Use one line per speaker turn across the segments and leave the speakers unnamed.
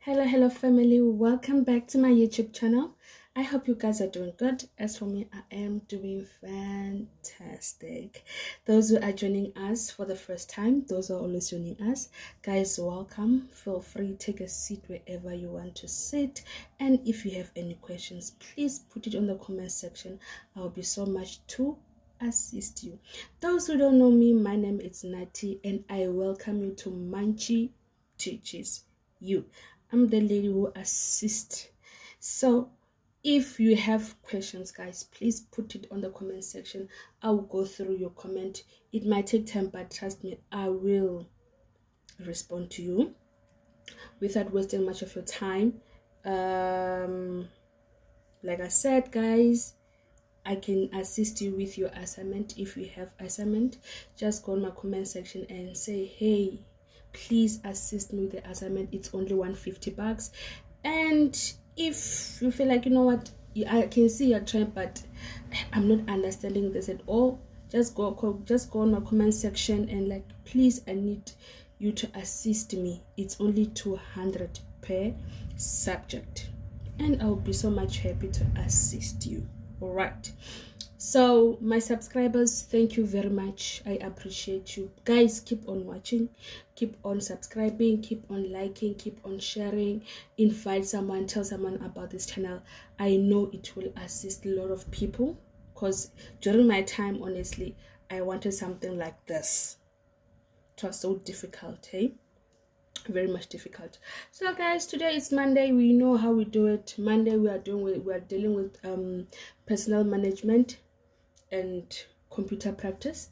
Hello family, welcome back to my YouTube channel. I hope you guys are doing good. As for me, I am doing fantastic. Those who are joining us for the first time, those who are always joining us, guys, welcome. Feel free, take a seat wherever you want to sit, and if you have any questions, please put it on the comment section. I'll be so much to assist you. Those who don't know me, my name is Nati, and I welcome you to Manchi Teaches You. I'm the lady who assists. So if you have questions, guys, please put it on the comment section. I will go through your comment. It might take time, but trust me, I will respond to you without wasting much of your time. Like I said, guys, I can assist you with your assignment. If you have assignment, just go in my comment section and say, hey, please assist me with the assignment. It's only $150. And if you feel like, you know what, I can see you're trying, but I'm not understanding this at all, just go on my comment section and like, please, I need you to assist me. It's only $200 per subject, and I'll be so much happy to assist you. All right, so my subscribers, thank you very much. I appreciate you guys. Keep on watching, keep on subscribing, keep on liking, keep on sharing, invite someone, tell someone about this channel. I know it will assist a lot of people, because during my time, honestly, I wanted something like this. It was so difficult, hey? Very much difficult. So guys, today is Monday. We know how we do it. Monday we are dealing with personal management and computer practice.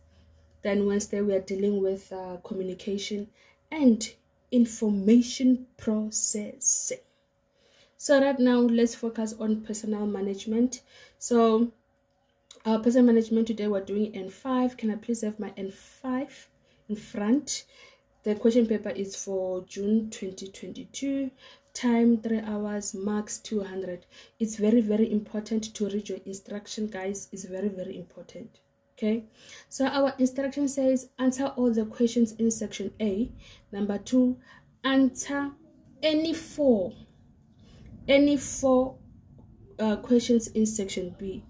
Then Wednesday we are dealing with communication and information processing. So right now let's focus on personal management. So personal management today we're doing N5. Can I please have my N5 in front? The question paper is for June 2022. Time 3 hours, marks 200. It's very, very important to read your instruction, guys. It's very, very important. Okay, so our instruction says answer all the questions in section A. Number 2, answer any four questions in section B.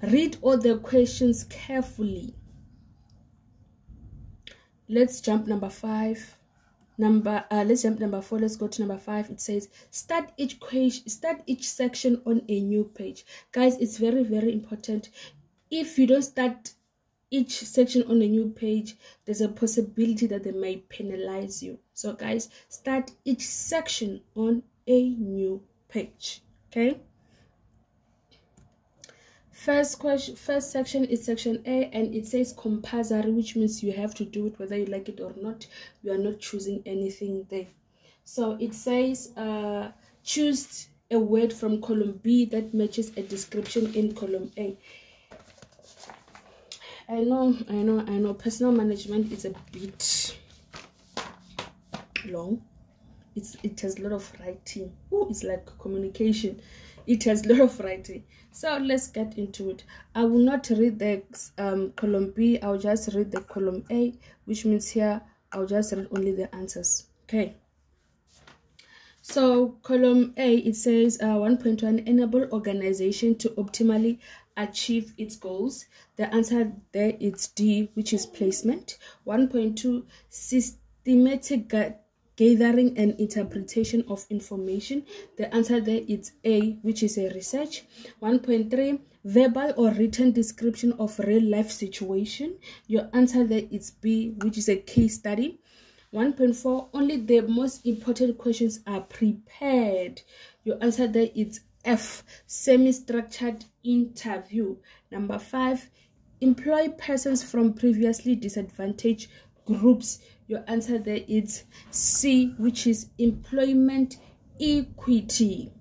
Read all the questions carefully. Let's jump number 5. Let's jump number 4. Let's go to number 5. It says start each section on a new page. Guys, it's very, very important. If you don't start each section on a new page, there's a possibility that they may penalize you. So guys, start each section on a new page. Okay, first section is section A, and it says compulsory, which means you have to do it whether you like it or not. You are not choosing anything there. So it says choose a word from column B that matches a description in column A. I know personal management is a bit long. It has a lot of writing. It's like communication. It has a lot of writing. So let's get into it. I will not read the column B. I'll just read the column A, which means here I'll just read only the answers. Okay. So column A, it says 1.1, enable organization to optimally achieve its goals. The answer there is D, which is placement. 1.2, systematic gathering and interpretation of information. The answer there is A, which is a research. 1.3, verbal or written description of real life situation. Your answer there is B, which is a case study. 1.4, only the most important questions are prepared. Your answer there is F, semi-structured interview. Number 5, employ persons from previously disadvantaged groups. Your answer there is C, which is employment equity.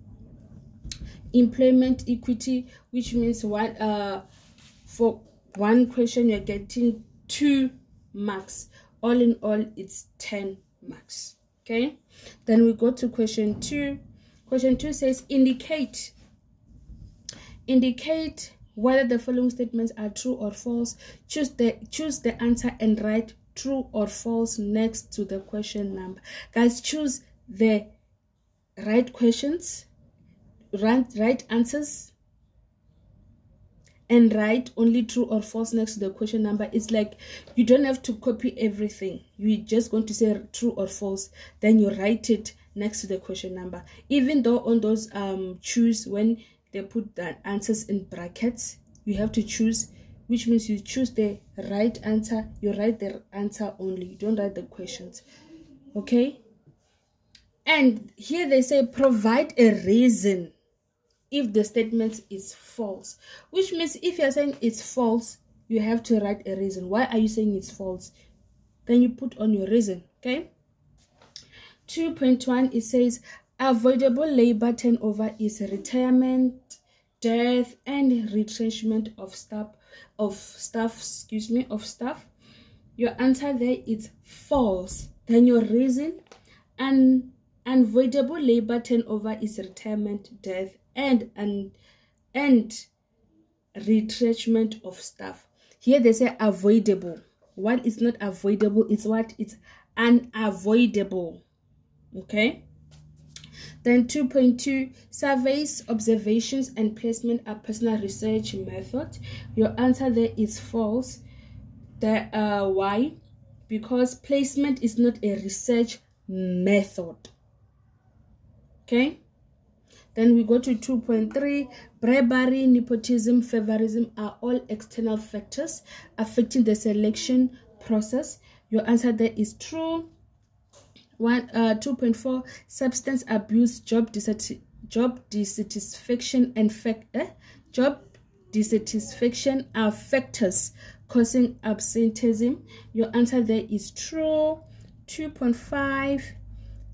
Employment equity, which means for one question you're getting 2 marks. All in all, it's 10 marks. Okay, then we go to question 2. Question 2 says indicate whether the following statements are true or false. Choose the answer and write true or false next to the question number. Guys, choose the write questions, write answers, and write only true or false next to the question number. It's like you don't have to copy everything. You're just going to say true or false, then you write it next to the question number. Even though on those choose, when they put the answers in brackets, you have to choose, which means you choose the right answer. You write the answer only, you don't write the questions. Okay. And here they say provide a reason if the statement is false, which means if you're saying it's false, you have to write a reason. Why are you saying it's false? Then you put on your reason. Okay. 2.1, it says avoidable labor turnover is retirement, death, and retrenchment of staff. Your answer there is false. Then your reason, and unavoidable labor turnover is retirement, death, and retrenchment of staff. Here they say avoidable. What is not avoidable is what? It's unavoidable. Okay. Then 2.2, surveys, observations, and placement are personal research method. Your answer there is false. Why? Because placement is not a research method. Okay. Then we go to 2.3, bribery, nepotism, favorism are all external factors affecting the selection process. Your answer there is true. 2.4, substance abuse, job dissatisfaction are factors causing absenteeism. Your answer there is true. 2.5,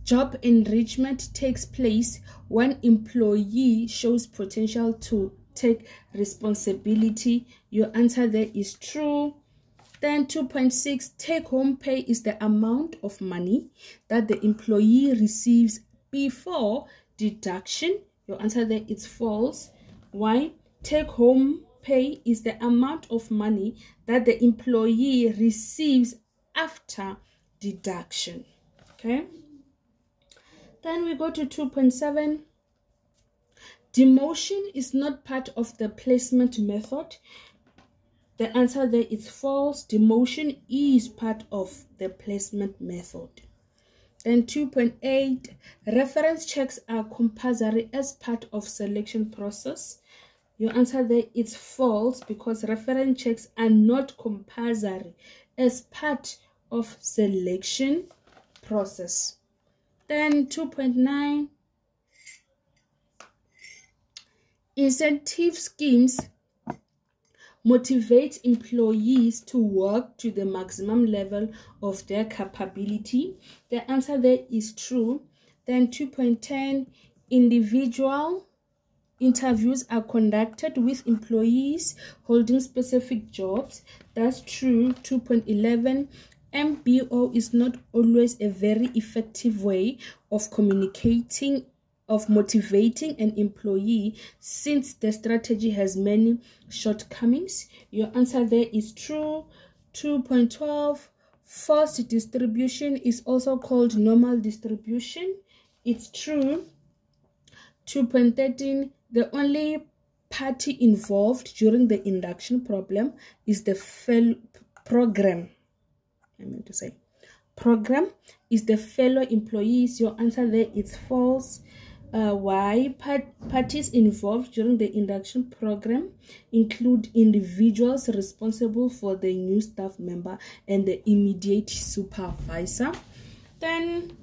job enrichment takes place when employee shows potential to take responsibility. Your answer there is true. Then 2.6, take-home pay is the amount of money that the employee receives before deduction. Your answer there is false. Why? Take-home pay is the amount of money that the employee receives after deduction. Okay. Then we go to 2.7. Demotion is not part of the placement method. The answer there is false. Demotion is part of the placement method. Then 2.8, reference checks are compulsory as part of selection process. Your answer there is false, because reference checks are not compulsory as part of selection process. Then 2.9, incentive schemes motivate employees to work to the maximum level of their capability. The answer there is true. Then 2.10, individual interviews are conducted with employees holding specific jobs. That's true. 2.11, MBO is not always a very effective way of motivating an employee, since the strategy has many shortcomings. Your answer there is true. 2.12, forced distribution is also called normal distribution. It's true. 2.13, the only party involved during the induction program is the program is the fellow employees. Your answer there is false. Why? Parties involved during the induction program include individuals responsible for the new staff member and the immediate supervisor. Then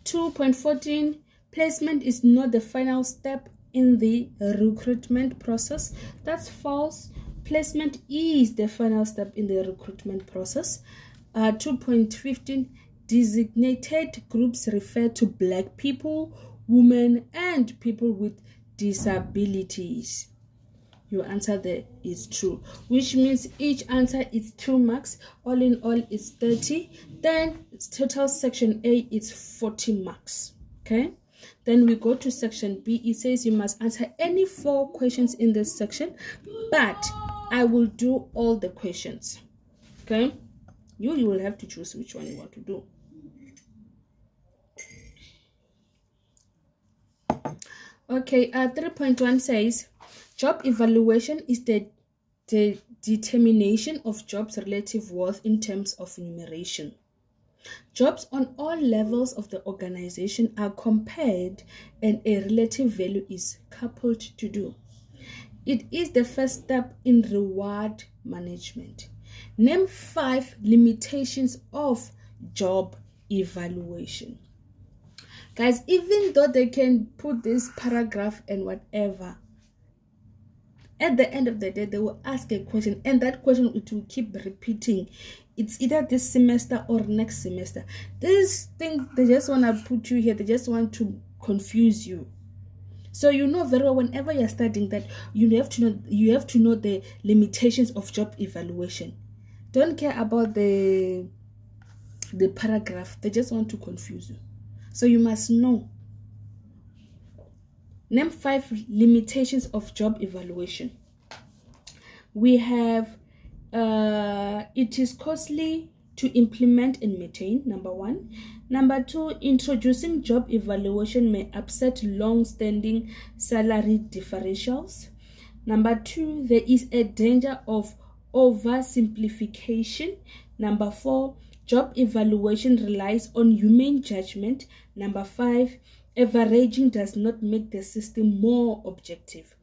2.14, placement is not the final step in the recruitment process. That's false. Placement is the final step in the recruitment process. 2.15, designated groups refer to Black people, women, and people with disabilities. Your answer there is true, which means each answer is 2 marks. All in all is 30. Then total section A is 40 marks. Okay. Then we go to section B. It says you must answer any 4 questions in this section, but I will do all the questions. Okay. You will have to choose which one you want to do. Okay, 3.1 says job evaluation is the determination of jobs' relative worth in terms of remuneration. Jobs on all levels of the organization are compared and a relative value is coupled to do. It is the first step in reward management. Name 5 limitations of job evaluation. Guys, even though they can put this paragraph and whatever, at the end of the day, they will ask a question, and that question it will keep repeating. It's either this semester or next semester. This thing, they just want to put you here. They just want to confuse you. So you know very well whenever you're studying that you have to know the limitations of job evaluation. Don't care about the paragraph. They just want to confuse you. So you must know. Name 5 limitations of job evaluation. We have it is costly to implement and maintain, number 1. Number 2, introducing job evaluation may upset long-standing salary differentials. Number 2, there is a danger of oversimplification. Number 4, job evaluation relies on human judgment. Number 5, averaging does not make the system more objective.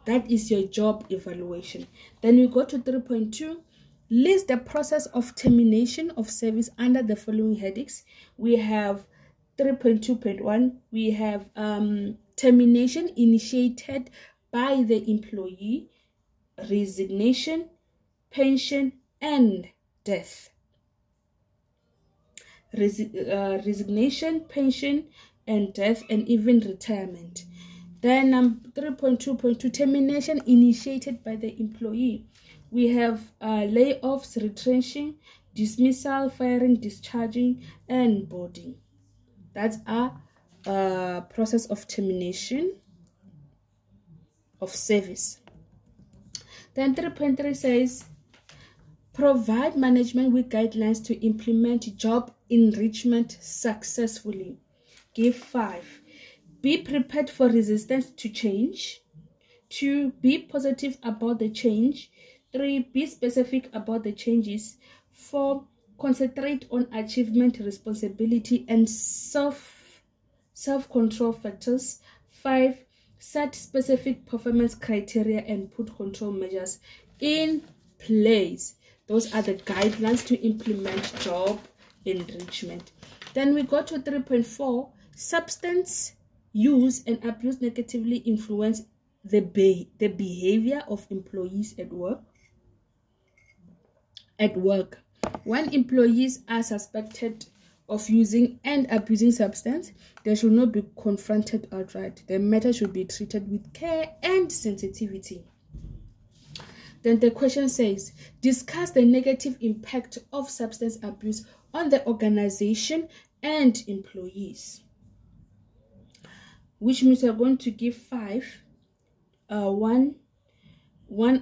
That is your job evaluation. Then we go to 3.2. List the process of termination of service under the following headings. We have 3.2.1. We have termination initiated by the employee, resignation, pension, and death. Resignation, pension, and death, and even retirement. Then 3.2.2, termination initiated by the employee. We have layoffs, retrenching, dismissal, firing, discharging, and boarding. That's our process of termination of service. Then 3.3 says, provide management with guidelines to implement job enrichment successfully. Give 5. Be prepared for resistance to change. 2. Be positive about the change. 3. Be specific about the changes. 4. Concentrate on achievement, responsibility, and self-control factors. 5. Set specific performance criteria and put control measures in place. Those are the guidelines to implement job enrichment. Then we go to 3.4. Substance use and abuse negatively influence the behavior of employees at work. When employees are suspected of using and abusing substance, they should not be confronted outright. The matter should be treated with care and sensitivity. Then the question says, discuss the negative impact of substance abuse on the organization and employees. Which means we're going to give 5. One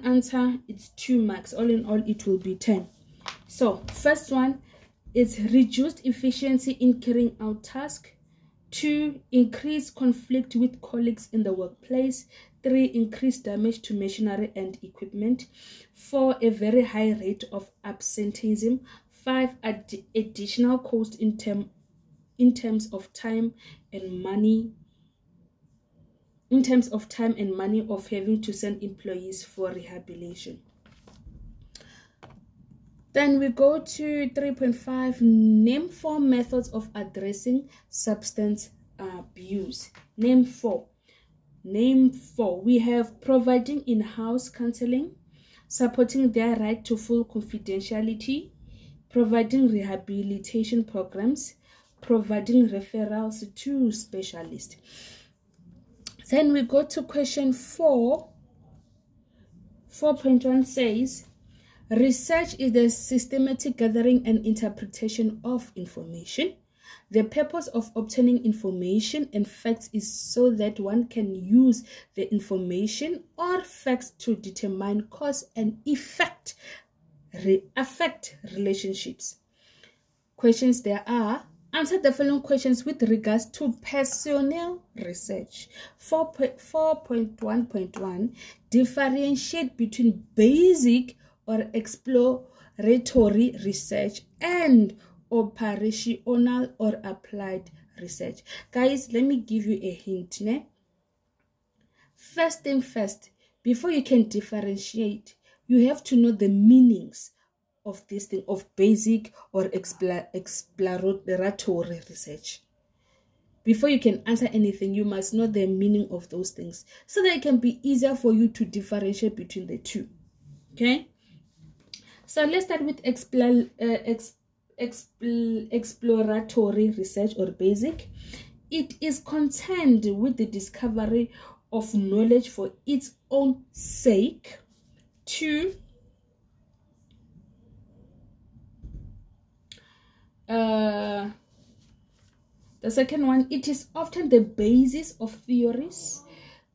answer, it's 2 marks. All in all, it will be 10. So first one is reduced efficiency in carrying out tasks. 2, increased conflict with colleagues in the workplace. 3, increased damage to machinery and equipment. 4, a very high rate of absenteeism. 5, additional cost in terms of time and money. In terms of time and money of having to send employees for rehabilitation. Then we go to 3.5. Name 4 methods of addressing substance abuse. Name 4. We have providing in-house counseling, supporting their right to full confidentiality, providing rehabilitation programs, providing referrals to specialists. Then we go to question 4. 4.1 says, research is the systematic gathering and interpretation of information. The purpose of obtaining information and facts is so that one can use the information or facts to determine cause and affect relationships. Questions there are, Answer the following questions with regards to personnel research. 4.1.1, differentiate between basic or exploratory research and operational or applied research. Guys, let me give you a hint. First thing first, before you can differentiate, you have to know the meanings of this thing, of basic or exploratory research. Before you can answer anything, you must know the meaning of those things so that it can be easier for you to differentiate between the two. Okay, so let's start with exploratory research or basic. It is concerned with the discovery of knowledge for its own sake. 2, the second one, it is often the basis of theories.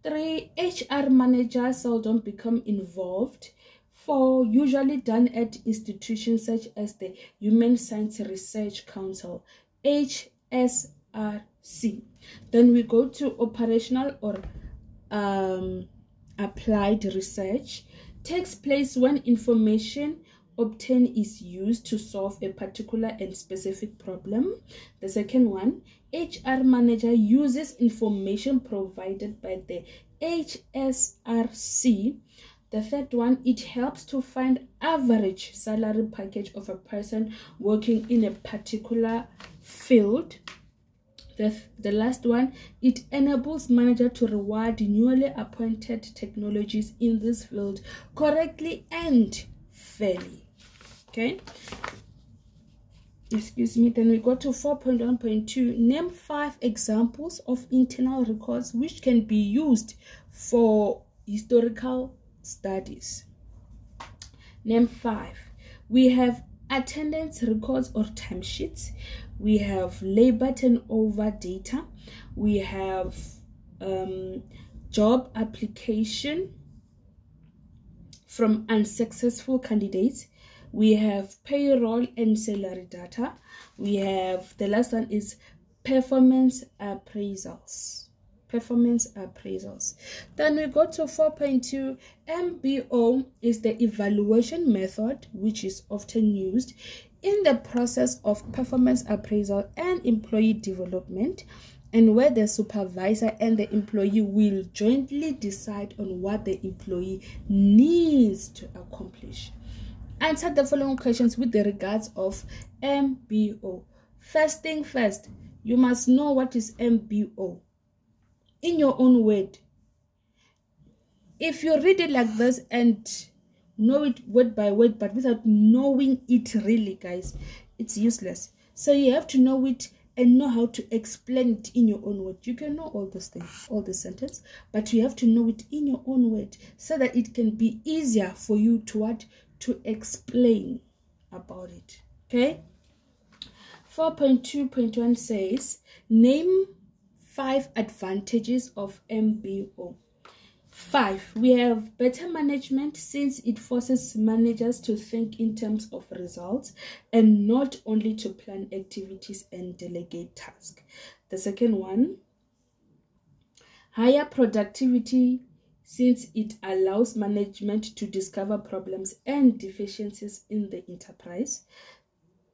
3, HR managers seldom become involved. 4, usually done at institutions such as the Human Science Research Council, HSRC. Then we go to operational or applied research. Takes place when information obtained is used to solve a particular and specific problem. The second one, HR manager uses information provided by the HSRC. The third one, it helps to find average salary package of a person working in a particular field. The last one, it enables manager to reward newly appointed technologies in this field correctly and fairly. Okay, excuse me. Then we go to 4.1.2, name 5 examples of internal records which can be used for historical studies. Name 5. We have attendance records or timesheets. We have labor turnover data. We have job application from unsuccessful candidates. We have payroll and salary data. We have, the last one is performance appraisals. Then we go to 4.2. MBO is the evaluation method which is often used in the process of performance appraisal and employee development, and where the supervisor and the employee will jointly decide on what the employee needs to accomplish. Answer the following questions with the regards of MBO. First thing first, you must know what is MBO in your own word. If you read it like this and know it word by word, but without knowing it really, guys, it's useless. So you have to know it and know how to explain it in your own word. You can know all those things, all the sentence, but you have to know it in your own word so that it can be easier for you to explain about it. Okay, 4.2.1 says name 5 advantages of MBO. 5, we have better management, since it forces managers to think in terms of results and not only to plan activities and delegate tasks. The second one, higher productivity, since it allows management to discover problems and deficiencies in the enterprise.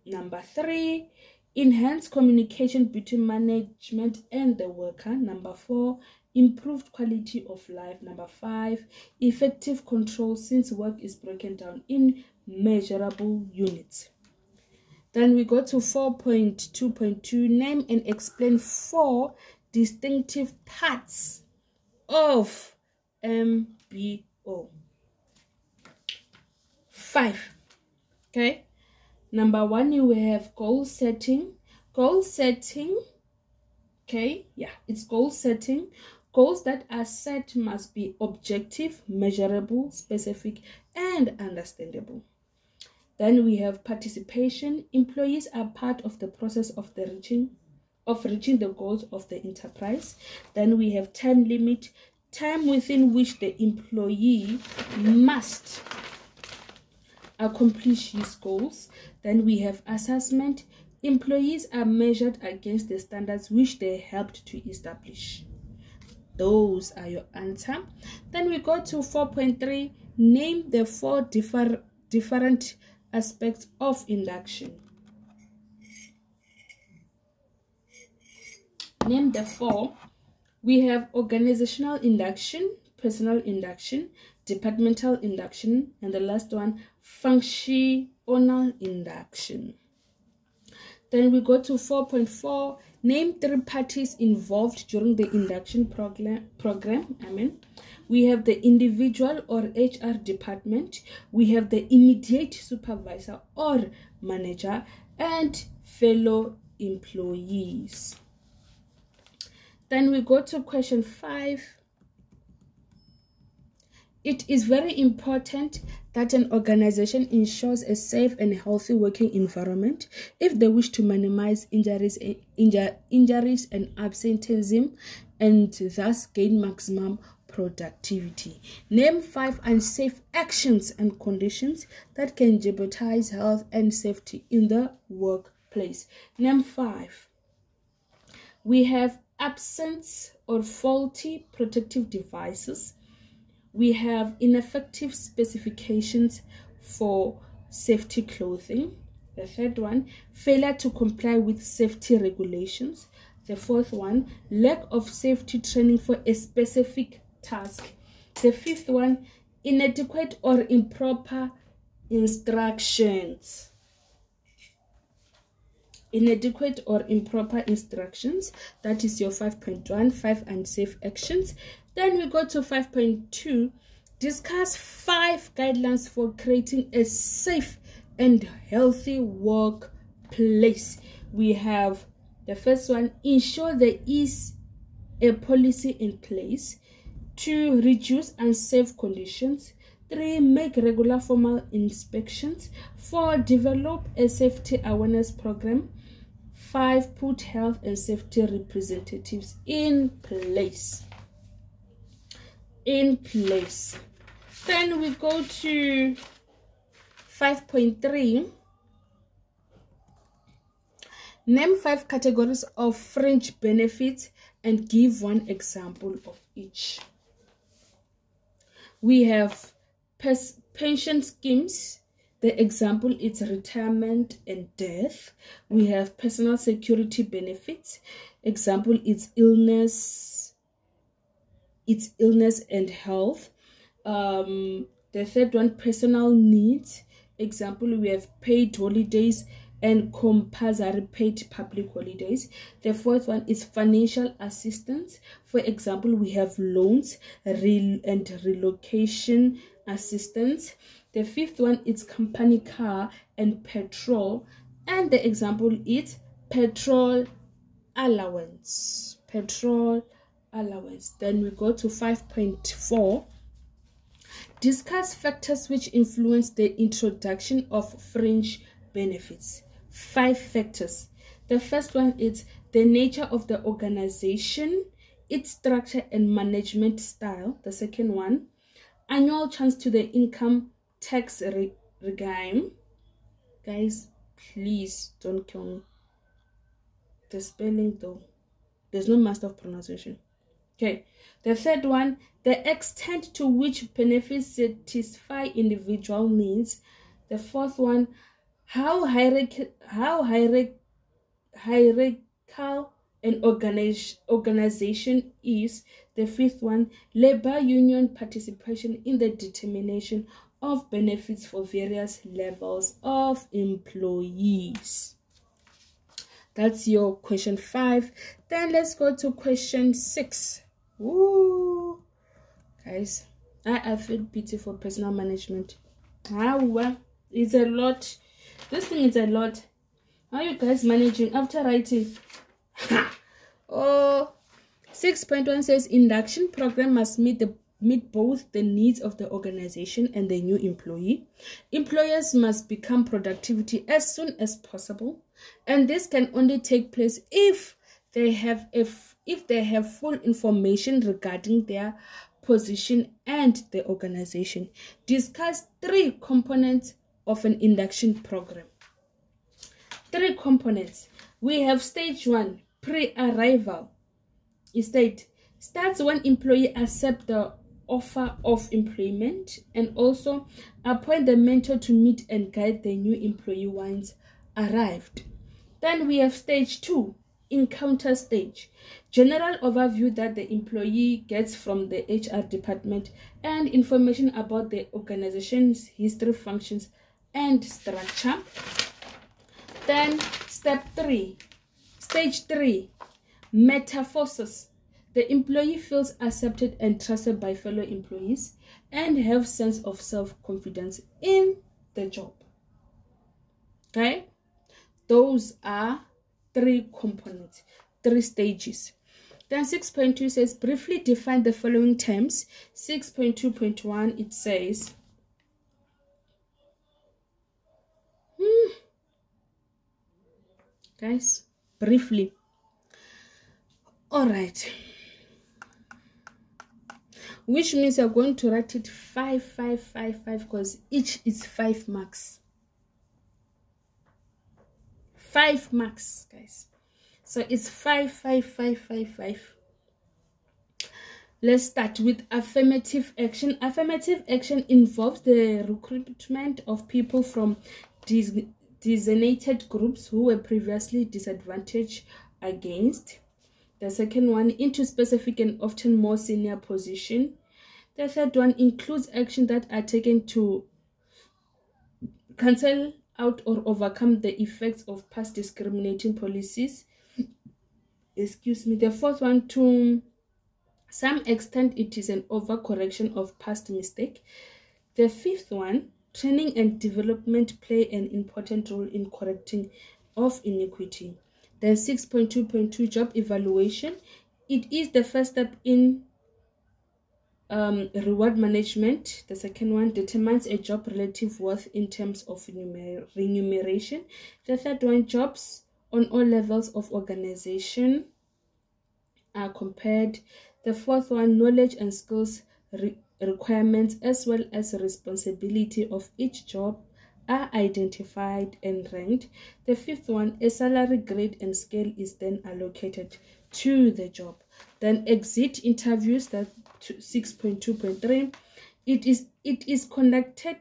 Number 3, enhanced communication between management and the worker. Number 4, improved quality of life. Number 5, effective control, since work is broken down in measurable units. Then we go to 4.2.2, name and explain 4 distinctive parts of MBO. 5. Okay. Number 1, you have goal setting. Goal setting. Okay. Yeah, it's goal setting. Goals that are set must be objective, measurable, specific, and understandable. Then we have participation. Employees are part of the process of reaching the goals of the enterprise. Then we have time limit, time within which the employee must accomplish his goals. Then we have assessment. Employees are measured against the standards which they helped to establish. Those are your answer. Then we go to 4.3. Name the 4 different aspects of induction. Name the 4. We have organizational induction, personal induction, departmental induction, and the last one, functional induction. Then we go to 4.4. Name 3 parties involved during the induction program. We have the individual or HR department. We have the immediate supervisor or manager, and fellow employees. Then we go to question 5. It is very important that an organization ensures a safe and healthy working environment if they wish to minimize injuries and absenteeism, and thus gain maximum productivity. Name 5 unsafe actions and conditions that can jeopardize health and safety in the workplace. Name 5. We have absence or faulty protective devices. We have ineffective specifications for safety clothing. The third one, failure to comply with safety regulations. The fourth one, lack of safety training for a specific task. The fifth one, inadequate or improper instructions. Inadequate or improper instructions. That is your 5.1, 5 unsafe actions. Then we go to 5.2. Discuss 5 guidelines for creating a safe and healthy workplace. We have the first one, ensure there is a policy in place. 2, reduce unsafe conditions. 3, make regular formal inspections. 4, develop a safety awareness program. 5, put health and safety representatives in place. Then we go to 5.3. Name 5 categories of fringe benefits and give 1 example of each. We have pension schemes. The example is retirement and death. We have personal security benefits. Example is illness and health. The third one, personal needs. Example, we have paid holidays and compulsory paid public holidays. The fourth one is financial assistance. For example, we have loans and relocation assistance. The fifth one is company car and petrol. And the example is petrol allowance. Then we go to 5.4. Discuss factors which influence the introduction of fringe benefits. 5 factors. The first one is the nature of the organization, its structure and management style. The second one, annual change to the income tax regime. Guys, please don't kill me. The spelling though, there's no master of pronunciation. Okay, the third one, the extent to which benefits satisfy individual needs. The fourth one, how hierarchical an organization is. The fifth one, labor union participation in the determination of benefits for various levels of employees. That's your question 5. Then let's go to question 6. Woo, guys, I feel pity for personal management. It's a lot. This thing is a lot. How are you guys managing after writing? 6.1 says induction program must meet both the needs of the organization and the new employee. Employers must become productivity as soon as possible, and this can only take place if they have full information regarding their position and the organization. Discuss 3 components of an induction program. 3 components. We have stage 1, pre-arrival. It starts when employee accept the offer of employment and also appoint the mentor to meet and guide the new employee once arrived. Then we have stage 2, encounter stage. General overview that the employee gets from the HR department and information about the organization's history, functions, and structure. Then step 3, stage 3, metamorphosis. The employee feels accepted and trusted by fellow employees and have sense of self-confidence in the job. Okay? Those are 3 components, 3 stages. Then 6.2 says, briefly define the following terms. 6.2.1, it says, guys, briefly. All right. Which means you're going to write it 5, 5, 5, 5, because each is 5 marks. 5 marks, guys. So it's 5, 5, 5, 5, 5. Let's start with affirmative action. Affirmative action involves the recruitment of people from designated groups who were previously disadvantaged against. The second one, into specific and often more senior position. The third one includes action that are taken to cancel out or overcome the effects of past discriminating policies. The fourth one, to some extent, it is an overcorrection of past mistake. The fifth one, training and development play an important role in correcting of inequity. Then 6.2.2, job evaluation. It is the first step in reward management. The second one determines a job relative worth in terms of remuneration. The third one, jobs on all levels of organization are compared. The fourth one, knowledge and skills requirements as well as responsibility of each job are identified and ranked. The fifth one, a salary grade and scale is then allocated to the job. Then exit interviews, that 6.2.3, it is conducted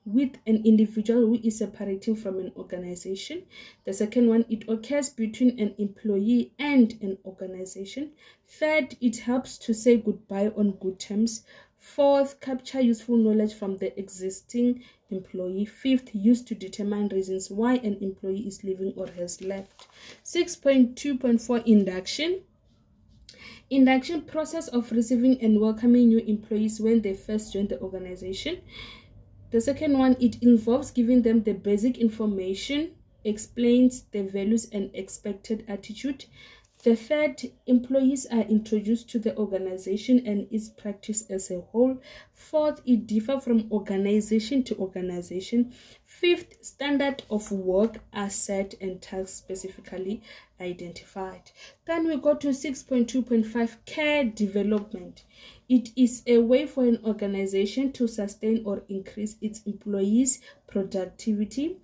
with an individual who is separating from an organization. The second one, it occurs between an employee and an organization. Third, it helps to say goodbye on good terms. Fourth, capture useful knowledge from the existing employee. Fifth, used to determine reasons why an employee is leaving or has left. 6.2.4, induction. Induction process of receiving and welcoming new employees when they first join the organization. The second one, it involves giving them the basic information, explains the values and expected attitude. The third, employees are introduced to the organization and its practice as a whole. Fourth, it differs from organization to organization. Fifth, standard of work are set and tasks specifically identified. Then we go to 6.2.5, care development. It is a way for an organization to sustain or increase its employees' productivity.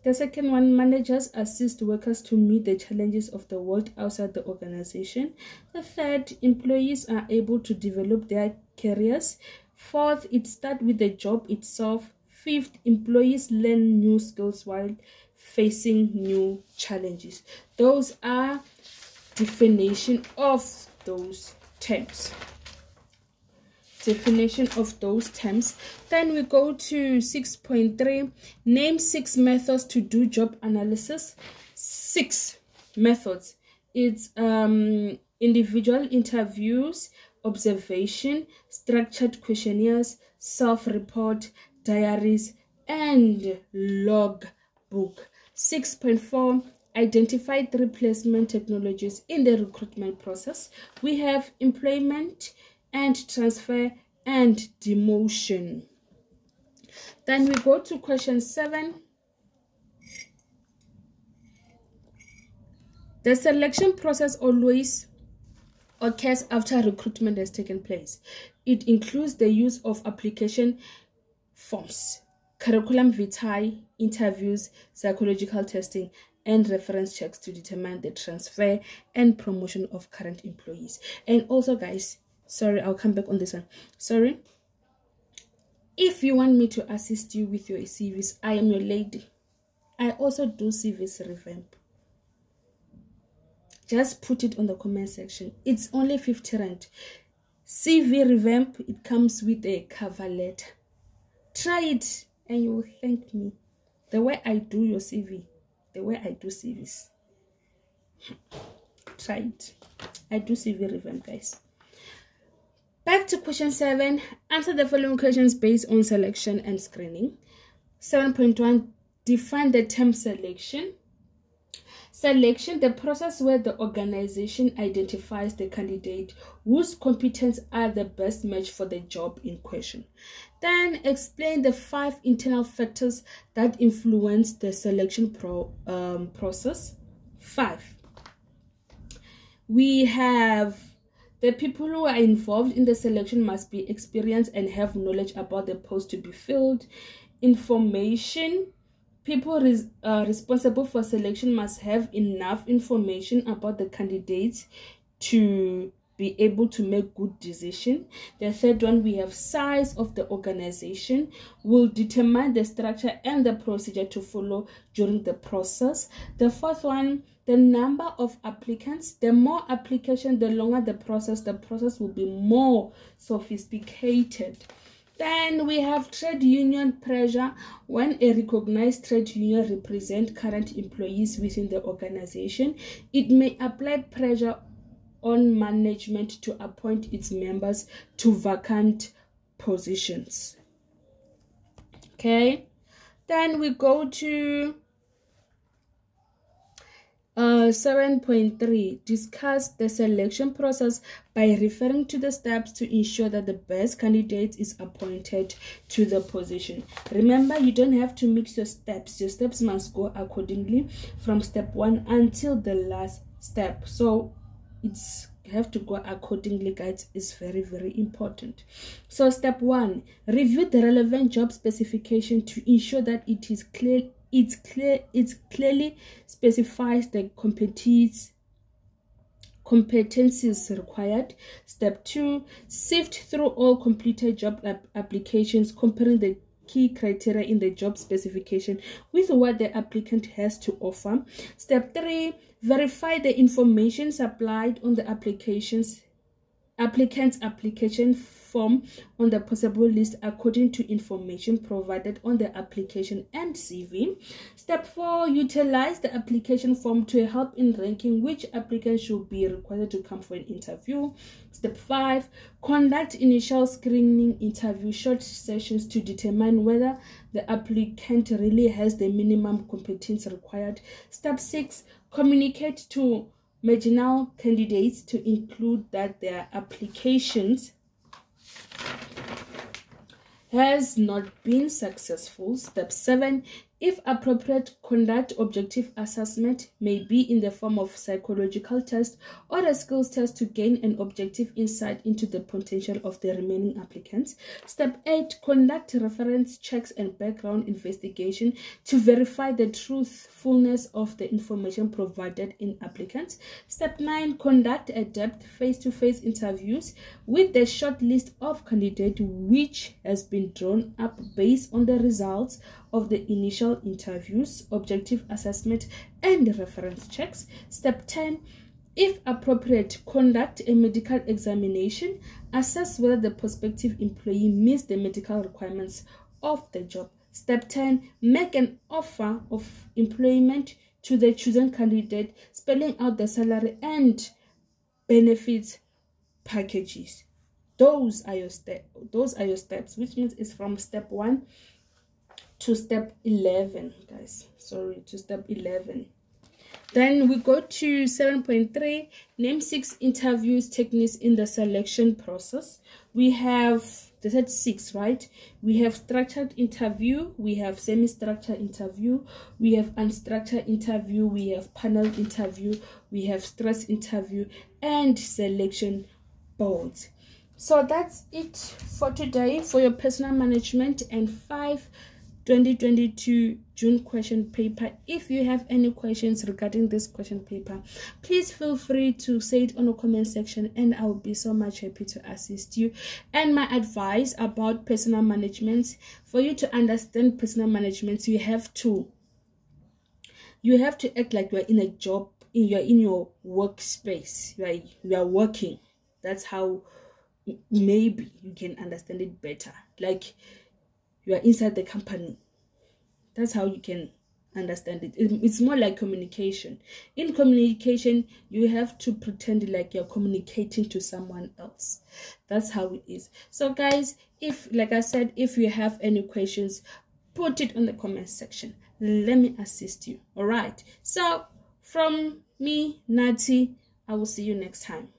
The second one, managers assist workers to meet the challenges of the world outside the organization. The third, employees are able to develop their careers. Fourth, it starts with the job itself. Fifth, employees learn new skills while facing new challenges. Those are definition of those terms. Definition of those terms. Then we go to 6.3, name 6 methods to do job analysis. 6 methods. It's individual interviews, observation, structured questionnaires, self-report, diaries, and logbook. 6.4, identify 3 placement technologies in the recruitment process. We have employment and transfer and demotion. Then we go to question 7. The selection process always occurs after recruitment has taken place. It includes the use of application forms, curriculum vitae, interviews, psychological testing, and reference checks to determine the transfer and promotion of current employees. And also, guys, sorry, I'll come back on this one. Sorry. If you want me to assist you with your CVs, I am your lady. I also do CVs revamp. Just put it on the comment section. It's only 50 Rand. CV revamp, it comes with a cover letter. Try it and you will thank me. The way I do your CV, the way I do CVs. Try it. I do CV revamp, guys. Back to question 7. Answer the following questions based on selection and screening. 7.1. Define the term selection. Selection, the process where the organization identifies the candidate whose competence are the best match for the job in question. Then explain the 5 internal factors that influence the selection process. 5. We have the people who are involved in the selection must be experienced and have knowledge about the post to be filled. Information. People responsible for selection must have enough information about the candidates to be able to make good decision. The third one, we have size of the organization will determine the structure and the procedure to follow during the process. The fourth one, the number of applicants. The more application, the longer the process will be more sophisticated. Then we have trade union pressure. When a recognized trade union represents current employees within the organization, it may apply pressure on management to appoint its members to vacant positions. Okay, then we go to 7.3. Discuss the selection process by referring to the steps to ensure that the best candidate is appointed to the position. Remember, you don't have to mix your steps. Your steps must go accordingly from step 1 until the last step. So it's have to go accordingly, guys. Is very, very important. So step 1, review the relevant job specification to ensure that it is clear. It clearly specifies the competencies required. Step 2, sift through all completed job applications, comparing the key criteria in the job specification with what the applicant has to offer. Step 3, verify the information supplied on the applicant's application form on the possible list according to information provided on the application and CV. Step 4, utilize the application form to help in ranking which applicants should be required to come for an interview. Step 5, conduct initial screening interview short sessions to determine whether the applicant really has the minimum competence required. Step 6, communicate to marginal candidates to include that their applications has not been successful. Step 7, if appropriate, conduct objective assessment, may be in the form of psychological test or a skills test to gain an objective insight into the potential of the remaining applicants. Step 8, conduct reference checks and background investigation to verify the truthfulness of the information provided in applicants. Step 9, conduct in-depth face-to-face interviews with the short list of candidates which has been drawn up based on the results of the initial interviews, objective assessment, and reference checks. Step 10, if appropriate, conduct a medical examination, assess whether the prospective employee meets the medical requirements of the job. Step 10, make an offer of employment to the chosen candidate, spelling out the salary and benefits packages. Those are your steps, which means it's from step 1 to step 11, guys. Sorry, to step 11. Then we go to 7.3, name 6 interviews techniques in the selection process. We have, they said 6, right? We have structured interview, we have semi-structured interview, we have unstructured interview, we have panel interview, we have stress interview, and selection boards. So that's it for today for your personal management and 5 2022 June question paper. If you have any questions regarding this question paper, please feel free to say it on the comment section, and I will be so much happy to assist you. And my advice about personal management: for you to understand personal management, you have to act like you're in a job, you're in your workspace, you are working. That's how maybe you can understand it better, like you are inside the company. That's how you can understand it. It's more like communication. In communication, you have to pretend like you're communicating to someone else. That's how it is. So guys, if, like I said, if you have any questions, put it on the comment section. Let me assist you. All right. So from me, Nati, I will see you next time.